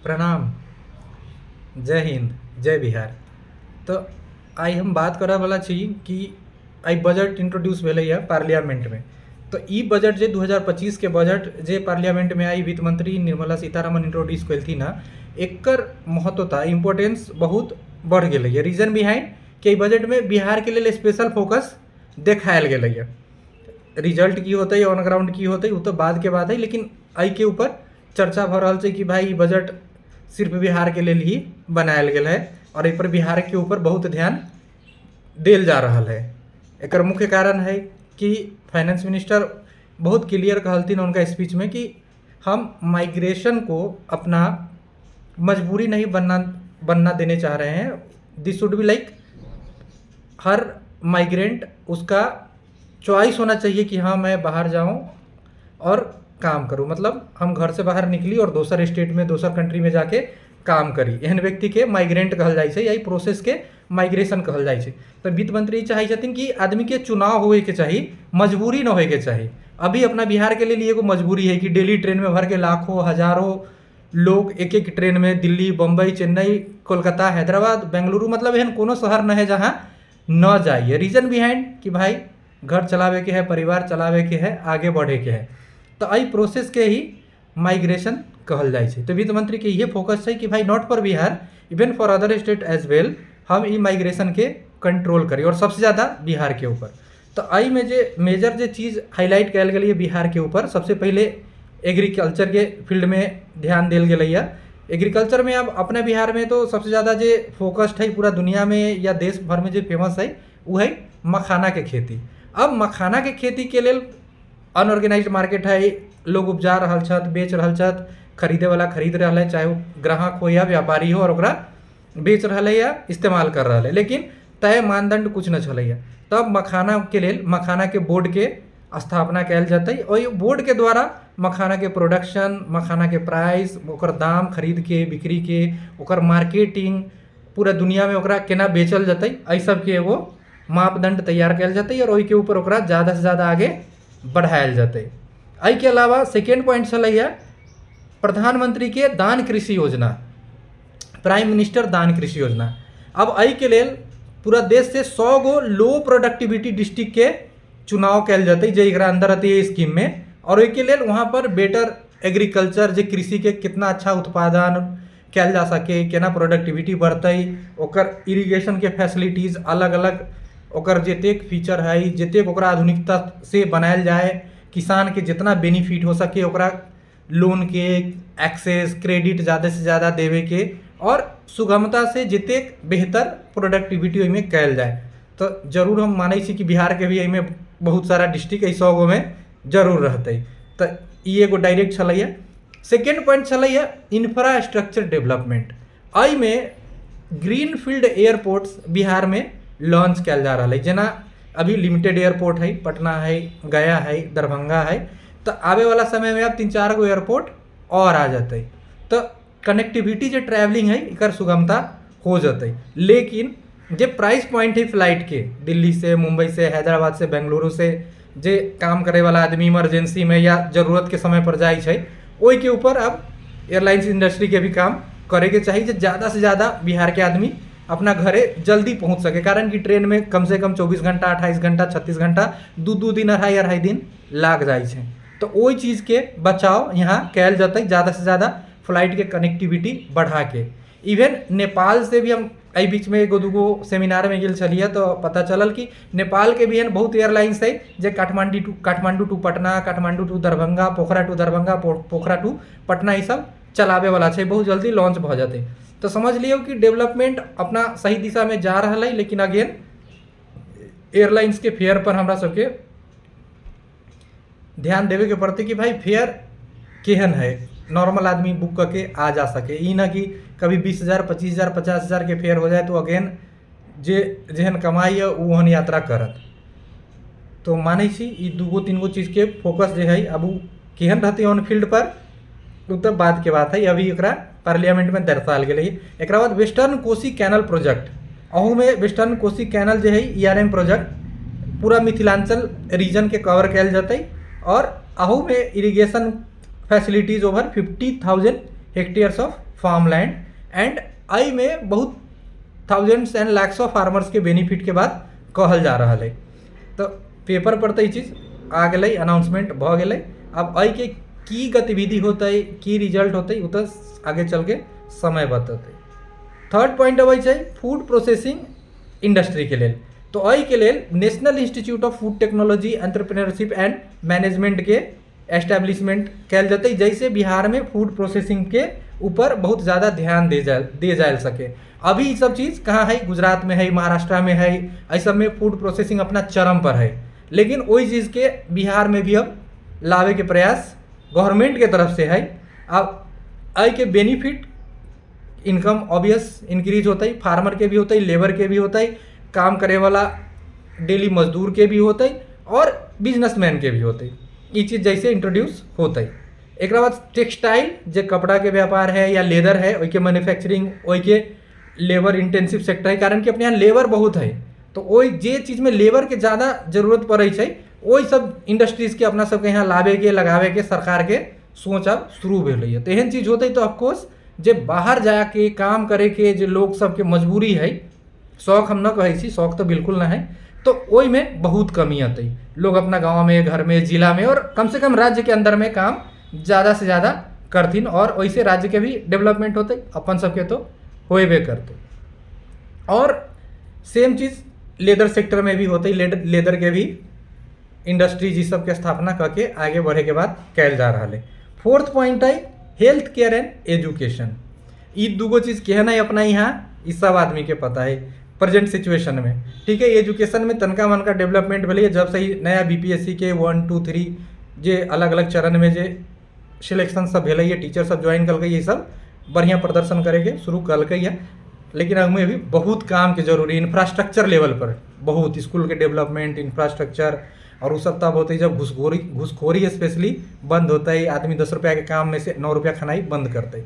प्रणाम, जय हिंद, जय बिहार। तो आई हम बात करऽ वाला छी कि आई बजट इंट्रोड्यूस भेलै है पार्लियामेंट में। तो ई बजट जे 2025 के बजट जे पार्लियामेंट में आई वित्त मंत्री निर्मला सीतारमण इंट्रोड्यूस कलथिन है, एकर महत्वता इम्पोर्टेंस बहुत बढ़ गई है। रीजन बिहाइंड कि बजट में बिहार के लिए स्पेशल फोकस देखायल गया है। रिजल्ट की होते है, ऑन ग्राउंड की होते है, वो तो बाद के बात है, लेकिन आई के ऊपर चर्चा भ रहा है कि भाई ई बजट सिर्फ बिहार के लिए ही बनायल गया है और एहि पर बिहार के ऊपर बहुत ध्यान देल जा रहा है। एकर मुख्य कारण है कि फाइनेंस मिनिस्टर बहुत क्लियर कहलथिन उनका स्पीच में कि हम माइग्रेशन को अपना मजबूरी नहीं बनना देने चाह रहे हैं। This should be like her migrant उसका चॉइस होना चाहिए कि हाँ मैं बाहर जाऊं और काम करूं, मतलब हम घर से बाहर निकली और दोसर स्टेट में दोसर कंट्री में जाके काम करी, एहन व्यक्ति के माइग्रेंट कहल जाए छै, यही प्रोसेस के माइग्रेशन कहल जाए छै। तो वित्त मंत्री चाहे छथिन कि आदमी के चुनाव होए के चाहिए, मजबूरी न होए के चाहिए। अभी अपना बिहार के लिए एगो मजबूरी है कि डेली ट्रेन में भर के लाखों हजारों लोग एक एक ट्रेन में दिल्ली, बम्बई, चेन्नई, कोलकाता, हैदराबाद, बेंगलुरु, मतलब एहन कोनो शहर न है जहाँ न जाइए। रीजन बिहाइंड कि भाई घर चलावे के है, परिवार चलावे के है, आगे बढ़े के है। तो आई प्रोसेस के ही माइग्रेशन कहल जाए छै। तो वित्त मंत्री के ये फोकस है कि भाई not for Bihar, even for other state as well, हम ई माइग्रेशन के कंट्रोल करी और सबसे ज़्यादा बिहार के ऊपर। तो आई में जे मेजर जे चीज़ हाईलाइट कल गई है बिहार के ऊपर, सबसे पहले एग्रीकल्चर के फील्ड में ध्यान दिल गई है। एग्रीकल्चर में अब अपने बिहार में तो सबसे ज़्यादा जे फोकस्ड है पूरा दुनिया में या देश भर में जो फेमस है वो है मखाना के खेती। अब मखाना के खेती के लिए अनऑर्गेनाइज मार्केट है, लोग उपजा रहा छत, बेच रहा छत, खरीदे वाला खरीद रहा है, चाहे वो ग्राहक हो या व्यापारी हो, और ओकरा बेच रहा है या इस्तेमाल कर रहा है, लेकिन तय मानदंड कुछ न चल। तब मखाना के लिए मखाना के बोर्ड के स्थापना कल जाते और ये बोर्ड के द्वारा मखाना के प्रोडक्शन, मखाना के प्राइस, ओकर दाम, खरीद के बिक्री के, ओकर मार्केटिंग, पूरा दुनिया में ओकरा केना बेचल जतै, एहि सब के एगो मापदंड तैयार कल जाते और ओहि के ऊपर ओकरा ज़्यादा से ज़्यादा आगे बढ़ायल जाते। एहि के अलावा सेकेंड पॉइंट चलैया प्रधानमंत्री के दान कृषि योजना, प्राइम मिनिस्टर दान कृषि योजना। अब एहि के लेल पूरा देश से 100 गो लो प्रोडक्टिविटी डिस्ट्रिक्ट के चुनाव कल जाते जो एक अंदर आती है स्कीम में, और के लिए वहाँ पर बेटर एग्रीकल्चर जे कृषि के कितना अच्छा उत्पादन कल जा सके, केना प्रोडक्टिविटी बढ़ते, ओकर इरिगेशन के फैसिलिटीज़ अलग अलग, ओकर जतेक फीचर है, जतेक ओकरा आधुनिकता से बनायल जाए, किसान के जितना बेनिफिट हो सके, ओकरा लोन के एक्सेस, क्रेडिट ज़्यादा से ज़्यादा देवे के, और सुगमता से जतेक बेहतर प्रोडक्टिविटी में कल जाए। तो जरूर हम मानै छी कि बिहार के भी एहिमे बहुत सारा डिस्ट्रिक्ट 100 गो में जरूर रहते। तो ये एगो डायरेक्ट चलैया। सेकेंड पॉइंट चलैया इंफ्रास्ट्रक्चर डेवलपमेंट। एहि में ग्रीन फील्ड एयरपोर्ट्स बिहार में लॉन्च कल जा रहा है, जेना अभी लिमिटेड एयरपोर्ट है, पटना है, गया है, दरभंगा है। तो आवे वाला समय में अब 3-4 गो एयरपोर्ट और आ जाते, तो कनेक्टिविटी जो ट्रैवलिंग है एकर सुगमता हो जाते। लेकिन जे प्राइस पॉइंट है फ्लाइट के, दिल्ली से, मुंबई से, हैदराबाद से, बेंगलुरु से जे काम करे वाला आदमी इमरजेंसी में या जरूरत के समय पर जाए छै, ओहि के ऊपर अब एयरलाइंस इंडस्ट्री के भी काम करे के चाहिए जे ज़्यादा से ज़्यादा बिहार के आदमी अपना घरे जल्दी पहुंच सके। कारण कि ट्रेन में कम से कम 24 घंटा, 28 घंटा, 36 घंटा, 2 दिन, अढ़ाई दिन लाग जाए छै। तो वही चीज़ के बचाव यहाँ कल जाते, ज़्यादा से ज़्यादा फ्लाइट के कनेक्टिविटी बढ़ा के। इवन नेपाल से भी हम एहि बीच में एगो दूगो सेमिनार में गेल छलिए तो पता चलल कि नेपाल के भी एहन बहुत एयरलाइंस है जे Kathmandu to Patna, Kathmandu to Darbhanga, Pokhara to Darbhanga, Pokhara to Patna, ये सब चलावे वाला है, बहुत जल्दी लॉन्च भ जाते। तो समझ लियो कि डेवलपमेंट अपना सही दिशा में जा रहा है, लेकिन अगेन एयरलाइंस के फेयर पर हमरा सबके ध्यान देवे के पड़ते कि भाई फेयर केहन है, नॉर्मल आदमी बुक करके आ जा सके। ई ना कि कभी 20,000, 25,000, 50,000 के फेयर हो जाए तो अगेन जेहन कमाई है वहन यात्रा करत। तो मानै छी ई 2-3 गो चीज़ के फोकस जे है अब केहन रहते ऑन फील्ड पर, तो बात के बात है। अभी एकरा पार्लियामेंट में दर्शाल गई। एक बाद वेस्टर्न कोसी कैनल प्रोजेक्ट, अहू में वेस्टर्न कोसी कैनल जो है ERM प्रोजेक्ट पूरा मिथिलांचल रीजन के कवर कल जाते, और अहू में irrigation facilities over 50,000 hectares of farm land and आई में बहुत thousands and lakhs of farmers के बेनिफिट के बाद कहल जा रहा है। तो पेपर पर तो ये चीज़ आ गई, अनाउंसमेंट भ गई। अब आई के की गतिविधि होता है, की रिजल्ट होता है, वो तो आगे चल के समय बतते। थर्ड पॉइंट अबै छै फूड प्रोसेसिंग इंडस्ट्री के लेल। तो आई के लेल national institute of food technology entrepreneurship and management के एस्टेब्लिशमेंट कल जते, जैसे बिहार में फूड प्रोसेसिंग के ऊपर बहुत ज़्यादा ध्यान दे जाए सके। अभी ये सब चीज़ कहाँ है, गुजरात में है, महाराष्ट्र में है, इस सब में फूड प्रोसेसिंग अपना चरम पर है। लेकिन वही चीज़ के बिहार में भी अब लावे के प्रयास गवर्नमेंट के तरफ से है। अब आई के बेनिफिट इनकम ऑब्वियस इंक्रीज होता है, फार्मर के भी होता है, लेबर के भी होता है, काम करे वाला डेली मजदूर के भी होता है और बिजनेसमैन के भी होता है। ये चीज़ जैसे इंट्रोड्यूस होता है। एक बाद टेक्सटाइल जो कपड़ा के व्यापार है या लेदर है, वही के मैन्युफैक्चरिंग, वही के लेबर इंटेंसिव सेक्टर है, कारण कि अपने यहाँ लेबर बहुत है। तो वही जे चीज़ में लेबर के ज़्यादा जरूरत पड़े है, वही सब इंडस्ट्रीज के अपना सबके यहाँ लावे के लगावे के सरकार के सोच अब शुरू भेल है। तो एहन चीज़ होते तो ऑफकोर्स जे बाहर जाके काम करे के जो लोग सबके मजबूरी है, शौक हम न कहे, शौक तो बिल्कुल ना है, तो वही में बहुत कमी आती। लोग अपना गांव में, घर में, जिला में और कम से कम राज्य के अंदर में काम ज़्यादा से ज़्यादा करथिन और वैसे राज्य के भी डेवलपमेंट होते, अपन सबके तो होएबे करते। और सेम चीज़ लेदर सेक्टर में भी होते, लेदर के भी इंडस्ट्रीज इस सब के स्थापना करके आगे बढ़े के बाद कैल जा रहा है। फोर्थ पॉइंट है हेल्थ केयर एंड एजुकेशन। ये दूगो चीज़ कहन है अपना यहाँ, इस सब आदमी के पता है प्रेजेंट सिचुएशन में। ठीक है, एजुकेशन में तनका मन का डेवलपमेंट भले जब से ही नया बीपीएससी के 1, 2, 3 जे अलग अलग चरण में जे सिलेक्शन सब भेल है, टीचर सब ज्वाइन कल, ये सब बढ़िया प्रदर्शन करेके शुरू कल है। लेकिन अगमे भी बहुत काम के जरूरी, इंफ्रास्ट्रक्चर लेवल पर बहुत स्कूल के डेवलपमेंट, इंफ्रास्ट्रक्चर और वो सब तब होते जब घुसखोरी स्पेशली बंद होता है। आदमी 10 रुपया के काम में से 9 रुपया खनाई बंद करते।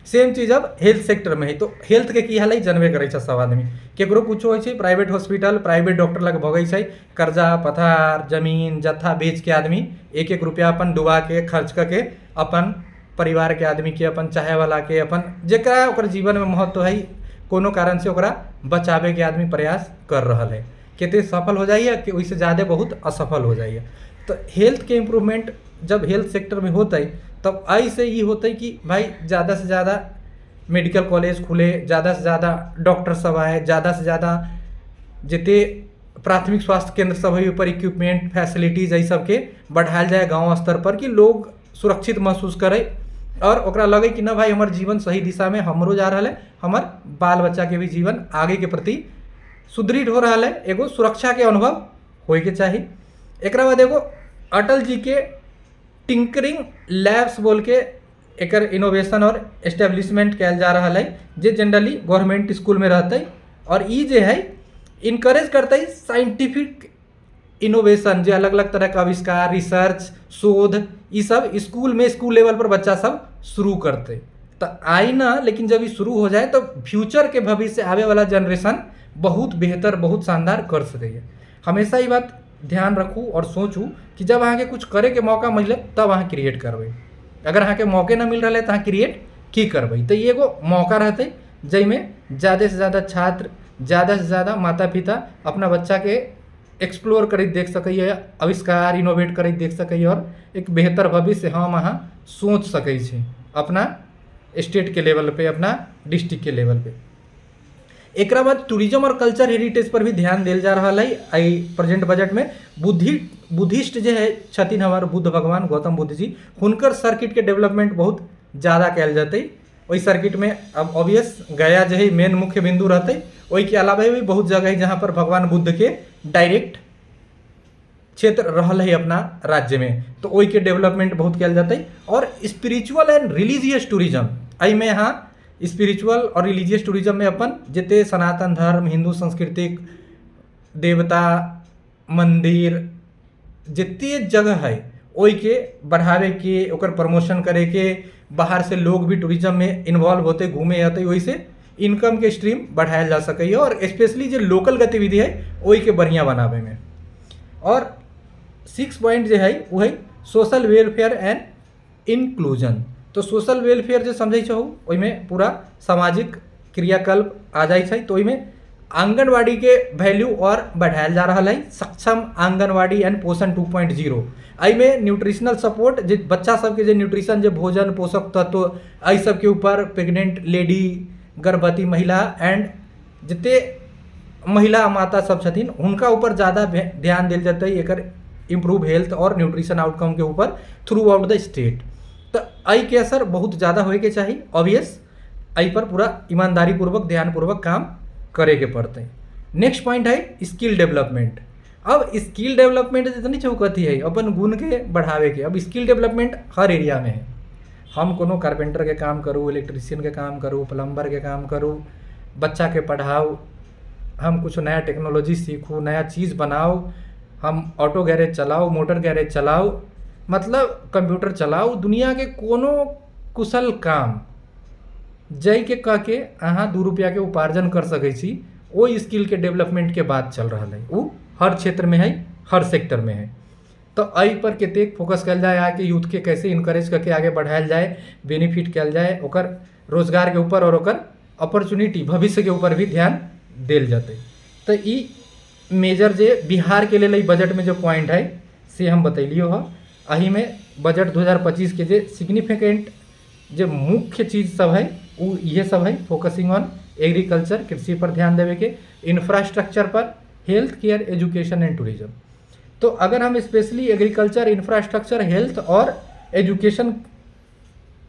सेम चीज़ अब हेल्थ सेक्टर में है। तो हेल्थ के की हाल है जनबे करे सब आदमी, केकरो कुछो हो, प्राइवेट हॉस्पिटल, प्राइवेट डॉक्टर लग भगे, कर्जा पथार जमीन जत्था बेच के आदमी 1-1 रुपया अपन डुबा के खर्च करके अपन परिवार के आदमी के, अपन चाहे वाला के, अपन जरा ओकर जीवन में महत्व है, कोनो कारण से ओकरा बचावे के आदमी प्रयास कर रहा है। कितने सफल हो जाइए कि वैसे ज़्यादा बहुत असफल हो जाइए। तो हेल्थ के इम्प्रूवमेंट जब हेल्थ सेक्टर में होता है तब ऐसे ही होता है कि भाई ज़्यादा से ज़्यादा मेडिकल कॉलेज खुले, ज़्यादा से ज़्यादा डॉक्टर सब आए, ज़्यादा से ज़्यादा जितने प्राथमिक स्वास्थ्य केंद्र सब है ऊपर इक्विपमेंट फैसिलिटीज यही सबके बढ़ायल जाए गांव स्तर पर, कि लोग सुरक्षित महसूस करे और ओकरा लगे कि ना भाई हमार जीवन सही दिशा में हमरो जा रहा है, हमार बाल बच्चा के भी जीवन आगे के प्रति सुदृढ़ हो रहा है, एगो सुरक्षा के अनुभव होए के चाहिए। एक बाद एगो अटल जी के टिंकरिंग लैब्स बोल के एकर इनोवेशन और एस्टेब्लिशमेंट कल जा रहा है, जे जनरली गवर्नमेंट स्कूल में रहते और ये जे है इनकरेज करते है साइंटिफिक इनोवेशन, जो अलग अलग तरह का आविष्कार, रिसर्च, शोध, ये सब स्कूल में, स्कूल लेवल पर बच्चा सब शुरू करते। तो आई ना, लेकिन जब ये शुरू हो जाए तो फ्यूचर के भविष्य आवे वाला जनरेशन बहुत बेहतर, बहुत शानदार कर सके। हमेशा ये बात ध्यान रखूँ और सोचूँ कि जब अहाँ के कुछ करे के मौका मिले तब अहाँ क्रिएट करबै। अगर अहाँ के मौके ना मिल रहा है तो अहाँ क्रिएट की करबै। तो ये एगो मौका रहते जैमें ज़्यादा से ज़्यादा छात्र, ज़्यादा से ज़्यादा माता पिता अपना बच्चा के एक्सप्लोर कर देख सकै, आविष्कार इनोवेट कर देख सकै और एक बेहतर भविष्य हम अहाँ सोच सकै छी अपना स्टेट के लेवल पे, अपना डिस्ट्रिक्ट के लेवल पे। एक बाद टूरिज्म और कल्चर हेरिटेज पर भी ध्यान दिल जा रहा है। आई प्रेजेंट बजट में बुद्धिस्ट जो है छथिन हमारे बुद्ध भगवान गौतम बुद्ध जी, हुनकर सर्किट के डेवलपमेंट बहुत ज़्यादा कल जाते। वही सर्किट में अब ऑब्वियस गया जो है मेन मुख्य बिंदु रहते, वही के अलावा भी बहुत जगह है जहाँ पर भगवान बुद्ध के डायरेक्ट क्षेत्र रहल है अपना राज्य में, तो वही के डेवलपमेंट बहुत कल जाते। और स्पिरिचुअल एंड रिलीजियस टूरिज्म, आई में यहाँ स्पिरिचुअल और रिलीजियस टूरिज्म में अपन जिते सनातन धर्म, हिंदू सांस्कृतिक, देवता मंदिर जितने जगह है वही के बढ़ावे के, ओकर प्रमोशन करे के, बाहर से लोग भी टूरिज्म में इन्वॉल्व होते, घूमे आते, वही से इनकम के स्ट्रीम बढ़ाया जा सके और स्पेशली जो लोकल गतिविधि है वही के बढ़िया बनावे में। और 6 पॉइंट जो है वो है सोशल वेलफेयर एंड इंक्लूजन। तो सोशल वेलफेयर जे समझै छौ ओहिमे पूरा सामाजिक क्रियाकल्प आ जाइ छै। तो ओहिमे आंगनवाड़ी के वैल्यू और बढ़ायल जा रहा है। सक्षम आंगनवाड़ी एंड पोषण 2.0 एहिमे न्यूट्रिशनल सपोर्ट जे बच्चा सबके जे न्यूट्रिशन जे भोजन पोषक तत्व एहि सबके ऊपर प्रेग्नेंट लेडी गर्भवती महिला एंड जते महिला माता सब छथिन हुनका ऊपर ज़्यादा ध्यान दिल जतै एकर इम्प्रूव हेल्थ और न्यूट्रिशन आउटकम के ऊपर थ्रू आउट द स्टेट। तो एहि के असर बहुत ज़्यादा होए के चाहिए। ऑब्वियस एहि पर पूरा ईमानदारी पूर्वक ध्यान पूर्वक काम करे के पड़ते। नेक्स्ट पॉइंट है स्किल डेवलपमेंट। अब स्किल डेवलपमेंट जितनी चौकती है अपन गुण के बढ़ावे के। अब स्किल डेवलपमेंट हर एरिया में है। हम कोनो कारपेंटर के काम करूँ, इलेक्ट्रिशियन के काम करूँ, प्लम्बर के काम करूँ, बच्चा के पढ़ाओ, हम कुछ नया टेक्नोलॉजी सीखूँ, नया चीज़ बनाओ, हम ऑटो गैरेज चलाओ, मोटर गैरेज चलाओ, मतलब कंप्यूटर चलाओ, दुनिया के कोनो कुशल काम जै के कह के अहाँ 2 रुपया के उपार्जन कर सकै छी। वो स्किल के डेवलपमेंट के बात चल रहा है। वो हर क्षेत्र में है, हर सेक्टर में है। तो एहि पर कतेक फोकस कल जाए, आके यूथ के कैसे इनकरेज करके आगे बढ़ायल जाए, बेनिफिट कल जाए, ओकर रोजगार के ऊपर और ओकर अपॉर्चुनिटी भविष्य के ऊपर भी ध्यान दिल जाते। तो ई मेजर जे बिहार के लिए बजट में जो पॉइंट है से हम बतैलियो है। अही में बजट 2025 के जे सिग्निफिकेंट जो मुख्य चीज़ सब है वो ये सब है। फोकसिंग ऑन एग्रीकल्चर, कृषि पर ध्यान देवे के, इंफ्रास्ट्रक्चर पर, health care, education and tourism. तो अगर हम स्पेशली एग्रीकल्चर, इंफ्रास्ट्रक्चर, हेल्थ और एजुकेशन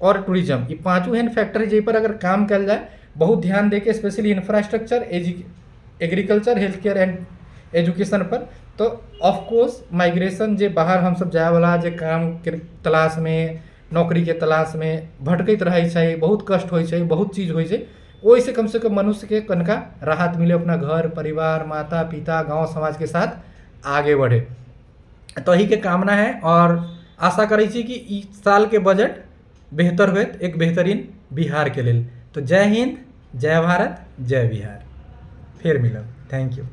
और टूरिज्म ये पाँचों एहन फैक्टर जे पर अगर काम कल जाए, बहुत ध्यान दे के specially infrastructure, agriculture, health care and education पर, तो ऑफकोर्स माइग्रेशन जे बाहर हम सब जाए वाला जे काम के तलाश में, नौकरी के तलाश में भटकैत रहे छै, बहुत कष्ट होइ छै, बहुत चीज़ होइ छै, ओहिसे कम से कम मनुष्य के कनका राहत मिले, अपना घर परिवार, माता पिता, गांव समाज के साथ आगे बढ़े। तो यही के कामना है और आशा करै छी कि इस साल के बजट बेहतर होत, एक बेहतरीन बिहार के लिए। तो जय हिंद, जय भारत, जय बिहार। फिर मिलब। Thank you.